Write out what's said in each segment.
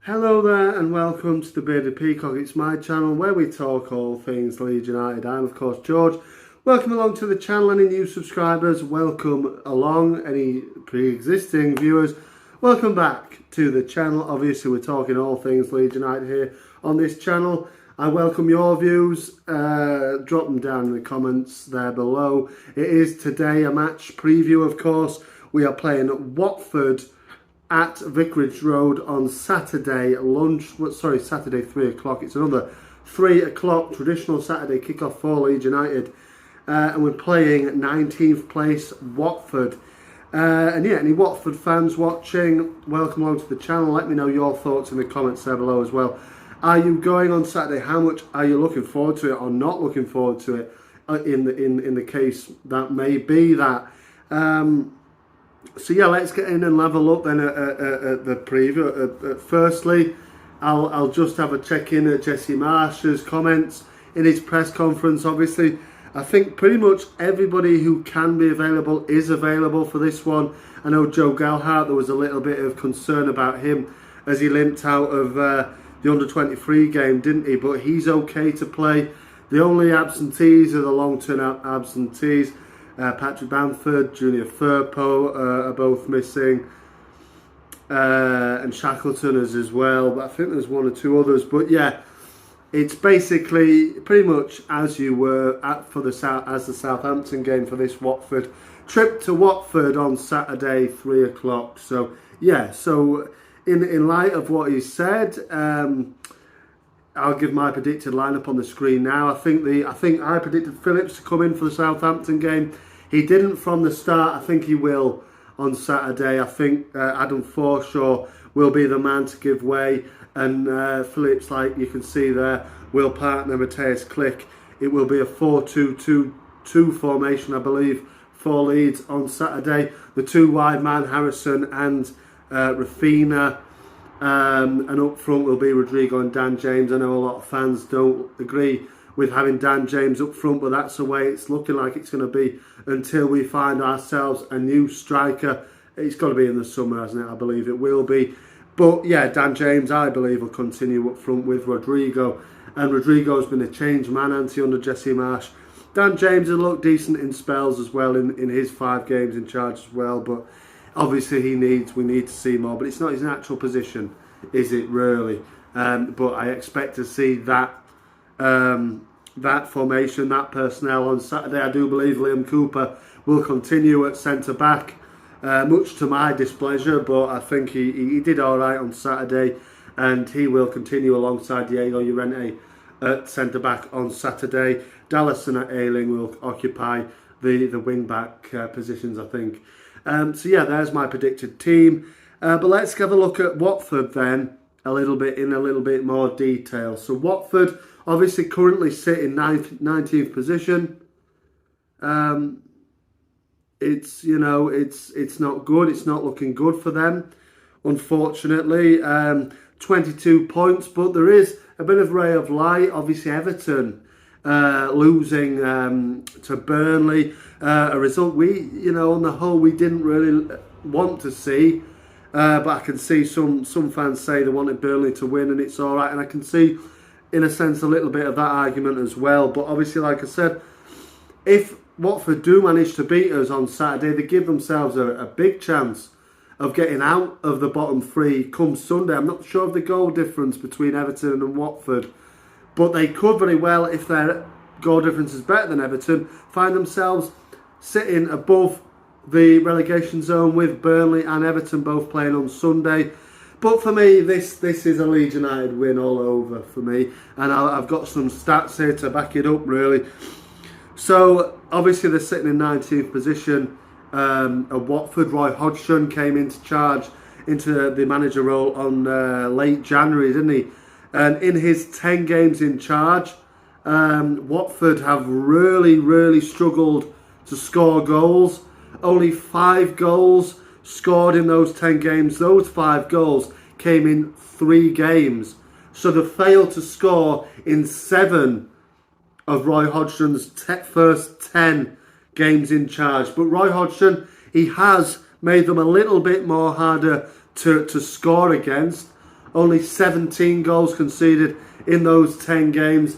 Hello there and welcome to the Bearded Peacock. It's my channel where we talk all things Leeds United. I'm of course George. Welcome along to the channel. Any new subscribers, welcome along. Any pre-existing viewers, welcome back to the channel. Obviously we're talking all things Leeds United here on this channel. I welcome your views. Drop them down in the comments there below. It is today a match preview, of course. We are playing Watford at Vicarage Road on Saturday Saturday 3 o'clock. It's another 3 o'clock traditional Saturday kickoff for Leeds United, and we're playing 19th place Watford. And yeah, any Watford fans watching, welcome along to the channel. Let me know your thoughts in the comments there below as well. Are you going on Saturday? How much are you looking forward to it or not looking forward to it? In the case that may be that. So yeah, let's get in and level up then at the preview. Firstly, I'll just have a check in at Jesse Marsh's comments in his press conference. Obviously, I think pretty much everybody who can be available is available for this one. I know Joe Gelhardt, there was a little bit of concern about him as he limped out of the under-23 game, didn't he? But he's okay to play. The only absentees are the long-term absentees. Patrick Bamford, Junior Firpo are both missing, and Shackleton is as well, but I think there's one or two others. But yeah, it's basically pretty much as you were at the Southampton game for this Watford trip to Watford on Saturday 3 o'clock. So yeah, so in light of what he said, I'll give my predicted lineup on the screen now. I think I predicted Phillips to come in for the Southampton game. He didn't from the start. I think he will on Saturday. I think Adam Forshaw will be the man to give way, and Phillips, like you can see there, will partner Matthias Klick. It will be a 4-2-2-2 formation, I believe, for Leeds on Saturday. The two wide man, Harrison and Rafinha. And up front will be Rodrigo and Dan James. I know a lot of fans don't agree with having Dan James up front, but that's the way it's looking like it's going to be until we find ourselves a new striker. It's got to be in the summer, hasn't it? I believe it will be. But yeah, Dan James, I believe, will continue up front with Rodrigo. And Rodrigo's been a changed man, under Jesse Marsh. Dan James has looked decent in spells as well in his 5 games in charge as well, but obviously we need to see more, but it's not his natural position, is it really? But I expect to see that that formation, that personnel on Saturday. I do believe Liam Cooper will continue at centre back, much to my displeasure, but I think he did all right on Saturday, and he will continue alongside Diego Llorente at centre back on Saturday. Dallison at Ayling will occupy the wing back positions, I think. So yeah, there's my predicted team. But let's have a look at Watford then in a little bit more detail. So Watford obviously currently sit in 19th position. It's not good. It's not looking good for them, unfortunately. 22 points, but there is a bit of ray of light. Obviously Everton losing to Burnley, a result on the whole we didn't really want to see, but I can see some fans say they wanted Burnley to win, and it's all right, and I can see in a sense a little bit of that argument as well. But obviously, like I said, if Watford do manage to beat us on Saturday, they give themselves a big chance of getting out of the bottom 3 come Sunday. I'm not sure of the goal difference between Everton and Watford, but they could very well, if their goal difference is better than Everton, find themselves sitting above the relegation zone with Burnley and Everton both playing on Sunday. But for me, this is a Leeds United win all over for me, and I've got some stats here to back it up really. So obviously they're sitting in 19th position. At Watford, Roy Hodgson came into the manager role on late January, didn't he? And in his 10 games in charge, Watford have really struggled to score goals. Only 5 goals scored in those 10 games. Those 5 goals came in 3 games. So they failed to score in 7 of Roy Hodgson's first 10 games in charge. But Roy Hodgson, he has made them a little bit more harder to score against. only 17 goals conceded in those 10 games,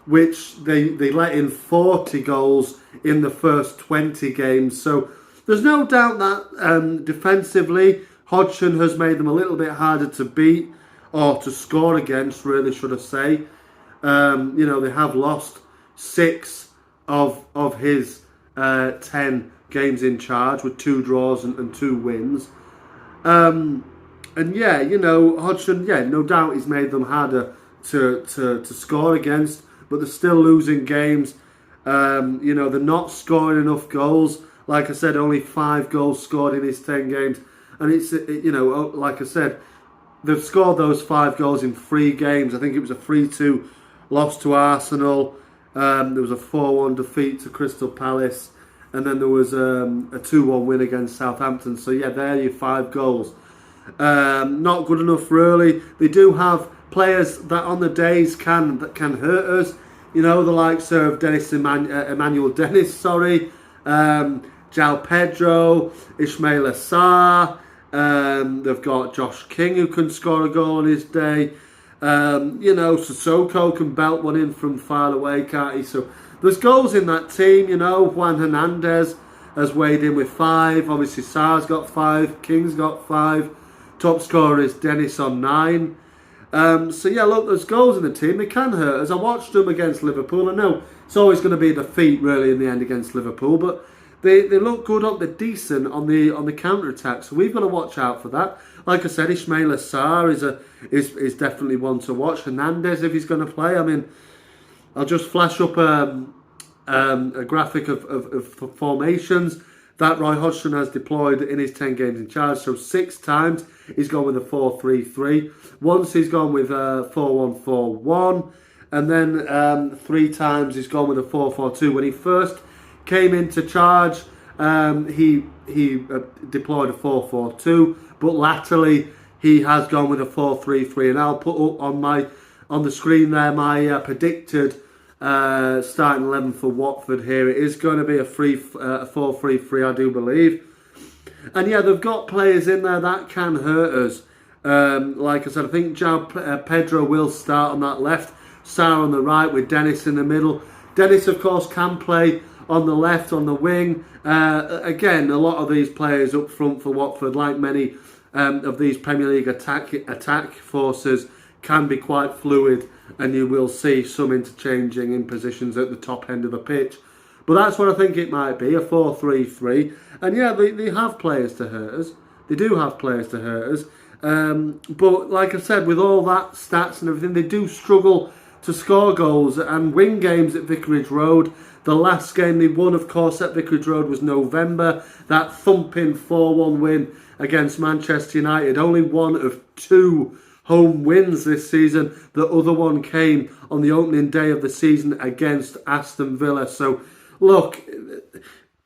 which they let in 40 goals in the first 20 games. So there's no doubt that defensively, Hodgson has made them a little bit harder to beat, or to score against, really, should I say. They have lost 6 of his 10 games in charge, with 2 draws and 2 wins. Hodgson, no doubt he's made them harder to score against, but they're still losing games. They're not scoring enough goals. Like I said, only 5 goals scored in his 10 games. And like I said, they've scored those 5 goals in 3 games. I think it was a 3-2 loss to Arsenal. There was a 4-1 defeat to Crystal Palace. And then there was a 2-1 win against Southampton. So, yeah, there are your 5 goals. Not good enough, really. They do have players that on the days can hurt us. The likes of Emmanuel Dennis, João Pedro, Ismail Assar. They've got Josh King, who can score a goal on his day. Sissoko can belt one in from far away, can't he? So there's goals in that team. Juan Hernandez has weighed in with 5. Obviously, Sarr's got 5. King's got 5. Top scorer is Dennis on 9. There's goals in the team. They can hurt us. I watched them against Liverpool. I know it's always going to be a defeat, really, in the end against Liverpool, but they look good up. They're decent on the counter attack. So we've got to watch out for that. Like I said, Ismail Assar is definitely one to watch. Hernandez, if he's going to play. I mean, I'll just flash up a graphic of formations that Roy Hodgson has deployed in his 10 games in charge. So 6 times he's gone with a 4-3-3. Once he's gone with a 4-1-4-1. And then 3 times he's gone with a 4-4-2. When he first came into charge, he deployed a 4-4-2. But latterly he has gone with a 4-3-3. And I'll put up on the screen there my predicted starting 11 for Watford here. It is going to be a 4-3-3, I do believe. And yeah, they've got players in there that can hurt us. Like I said, I think João Pedro will start on that left, Sarr on the right with Dennis in the middle. Dennis, of course, can play on the left, on the wing. Again, a lot of these players up front for Watford, like many of these Premier League attack forces, can be quite fluid, and you will see some interchanging in positions at the top end of the pitch. But that's what I think it might be, a 4-3-3. And yeah, they have players to hurt us. They do have players to hurt us. But like I said, with all that stats and everything, they do struggle to score goals and win games at Vicarage Road. The last game they won, of course, at Vicarage Road was November. That thumping 4-1 win against Manchester United. Only one of 2 home wins this season. The other one came on the opening day of the season against Aston Villa. So, look,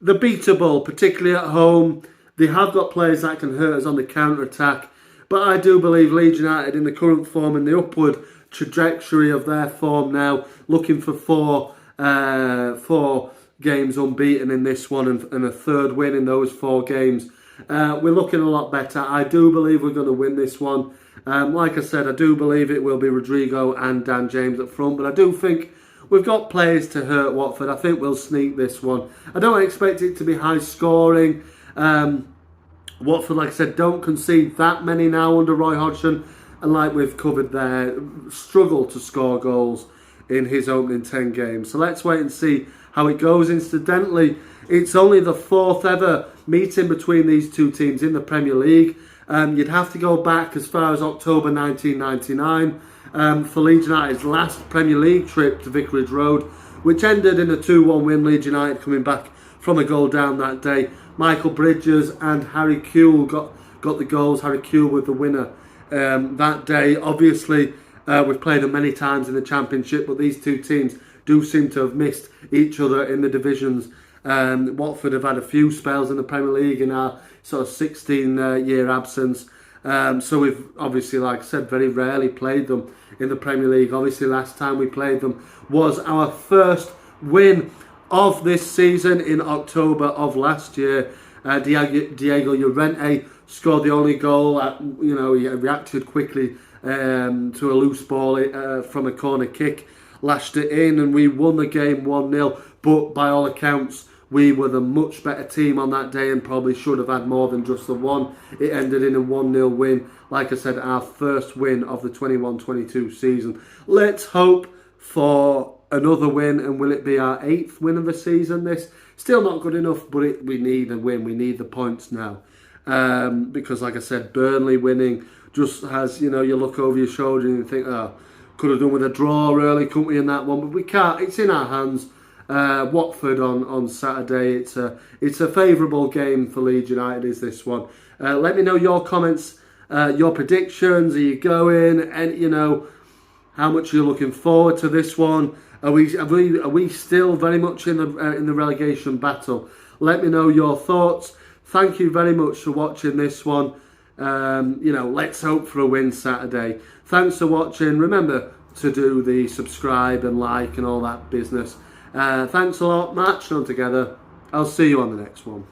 they're beatable, particularly at home. They have got players that can hurt us on the counter-attack. But I do believe Leeds United, in the current form and the upward trajectory of their form now, looking for 4 games unbeaten in this one and a 3rd win in those 4 games. We're looking a lot better. I do believe we're going to win this one. Like I said, I do believe it will be Rodrigo and Dan James up front, but I do think we've got players to hurt Watford. I think we'll sneak this one. I don't expect it to be high scoring. Watford, like I said, don't concede that many now under Roy Hodgson, and like we've covered there, struggle to score goals in his opening 10 games. So let's wait and see how it goes. Incidentally, it's only the 4th ever meeting between these 2 teams in the Premier League. You'd have to go back as far as October 1999 for Leeds United's last Premier League trip to Vicarage Road, which ended in a 2-1 win. Leeds United coming back from a goal down that day. Michael Bridges and Harry Kewell got the goals. Harry Kewell with the winner that day. Obviously, we've played them many times in the Championship, but these 2 teams do seem to have missed each other in the divisions. Watford have had a few spells in the Premier League in our sort of 16-year absence. So we've obviously, like I said, very rarely played them in the Premier League. Obviously, last time we played them was our first win of this season in October of last year. Diego Llorente scored the only goal. He reacted quickly to a loose ball from a corner kick, lashed it in, and we won the game 1-0. But by all accounts, we were the much better team on that day and probably should have had more than just the one. It ended in a 1-0 win. Like I said, our first win of the 21-22 season. Let's hope for another win, and will it be our 8th win of the season? This still not good enough, but we need a win. We need the points now, because like I said, Burnley winning just has, you look over your shoulder and you think, oh, could have done with a draw early, couldn't we, in that one? But we can't. It's in our hands. Watford on Saturday. It's a favourable game for Leeds United. Is this one? Let me know your comments, your predictions. Are you going? And how much you're looking forward to this one. Are we still very much in the relegation battle? Let me know your thoughts. Thank you very much for watching this one. Let's hope for a win Saturday. Thanks for watching. Remember to do the subscribe and like and all that business. Thanks a lot. Match on together. I'll see you on the next one.